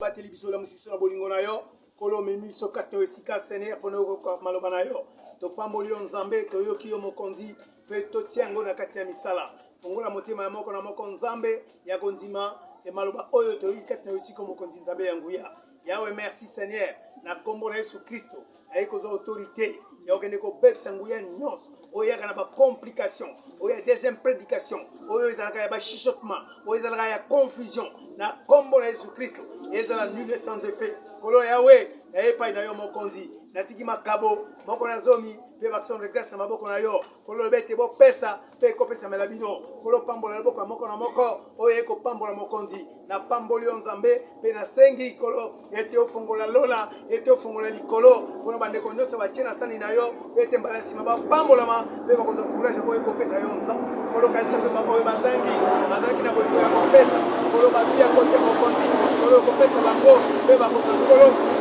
bateli biso la musibiso na bolingo na yo kolo memi biso kate esika Seigneur pono ko maloba na yo to pamboli yo nzambe to yoki yo mokonzi pe to tiango na kate ya misala fongola motema ya moko na moko nzambe ya kondima e maloba oyo to yoki kate na esika mokonzi nzambe ya nguya Yahweh merci Seigneur na kombo na Yesu Kristo ayiko zo autorité ya okende ko bebisa nguya nyonso oyo yaka na ba complication oyo deuxième prédication oyo ezalaka ya ba chuchotement oyo ezalaka ya confusion na kombo na Yesu Kristo ezala nul sans effet kolo Yahweh epai na yo mokonzi natiki makabo moko na zomi pe action de grâce na maboko na yo kolo bete bo pesa pe ko pesa melabino kolo pambola maboko na moko na moko oyo eko pambola mokonzi na pamboli yo nzambe pe na sengi kolo ete ofongola lola ete ofongola likolo kolo bandeko nyonso bachena sani na yo ete mbala nsima ba pambola ma pe bakoza courage ko eko pesa yo nzambe kolo kanisa pe ba oyo bazangi bazangi na bolingo ya kopesa kolo basia kote mokonzi kolo kopesa bango pe bakoza kolo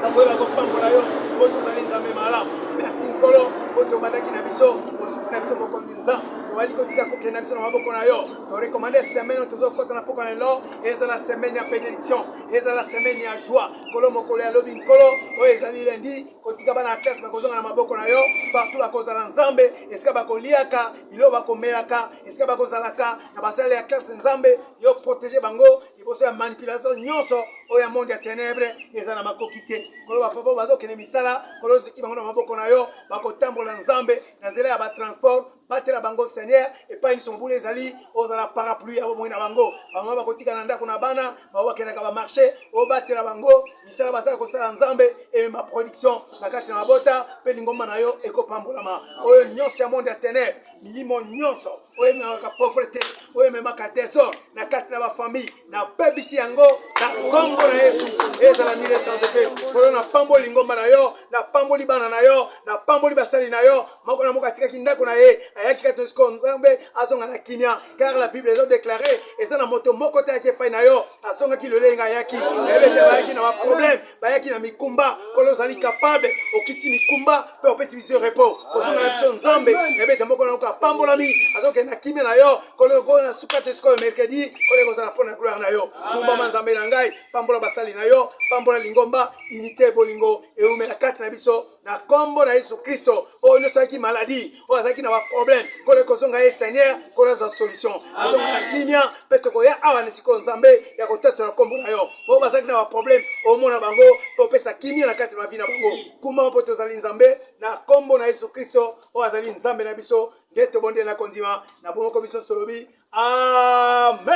akoyeba kopambola yo po tozali nzambe malamu merci nkolo po tobandaki na biso osuki na biso mokonzi nzambe tobali kotika kokende na biso na maboko na yo torekomande semaine oyo tozokota na poko na lelo ezala semaine ya bénédiction ezala semaine ya joie nkolo mokolo ya lobi nkolo oyo ezali lendi kotika bana ya classe bakozonga na maboko na yo partout bakozala nzambe esika bakoliaka bilo bakomelaka esika bakozalaka na basale ya classe nzambe yo protege bango liboso ya manipulation nyonso oyo ya monde ya ténèbre ezala makoki te kolo bapapa bazokende misala kolo zoki bango na maboko na yo bakotambola nzambe na nzela ya batransport batela bango Seigneur epai niso mobulu ezali ozala parapluie ya bomoi na bango bamama bakotika na ndako na bana bakokendaka bamarché obatela bango misala bazala kosala nzambe emema production na kati na mabota mpe lingomba na yo ekopambolama oyo nyonso ya monde ya ténèbre milimo nyonso oyo ememaka pauvreté oyo ememaka désordre na kati na bafamille na pebisi yango na kombo na Yesu ezala nile sans effet kolo na pamboli lingomba na yo na pamboli bana na yo na pamboli basali na yo moko na moko atikaki ndako na ye ayaki kati esiko nzambe azonga na kimia car la Bible ezo déclaré eza na moto moko te ayaki epai na yo azongaki lolenga ayaki ebete bayaki na baproblème bayaki na mikumba kolo ozali capable okiti mikumba mpe opesi biso repos kozonga na biso nzambe ebete moko na moko apambolami azokende na kimia na yo kolo na sukate esiko mercredi kolo ekozala mpo na gloire na yo kumbama nzambe na ngai pambola basali na yo pambola lingomba unité bolingo eumela kati na biso na kombo na Yesu Kristo oyo nyonso azalaki maladie oyo azalaki na baproblème kolo ekozonga ye Seigneur kolo aza solution azonga na kimia mpe tokoya awa na sikoyo nzambe ya kotatola kombo na yo oyo bazalaki na baproblème omona bango mpe opesa kimia na kati na bavi na bango kumbama mpo tozali nzambe na kombo na Yesu Kristo oyo azali nzambe na biso nde tobondeli na kondima na bomoko biso solobi amen.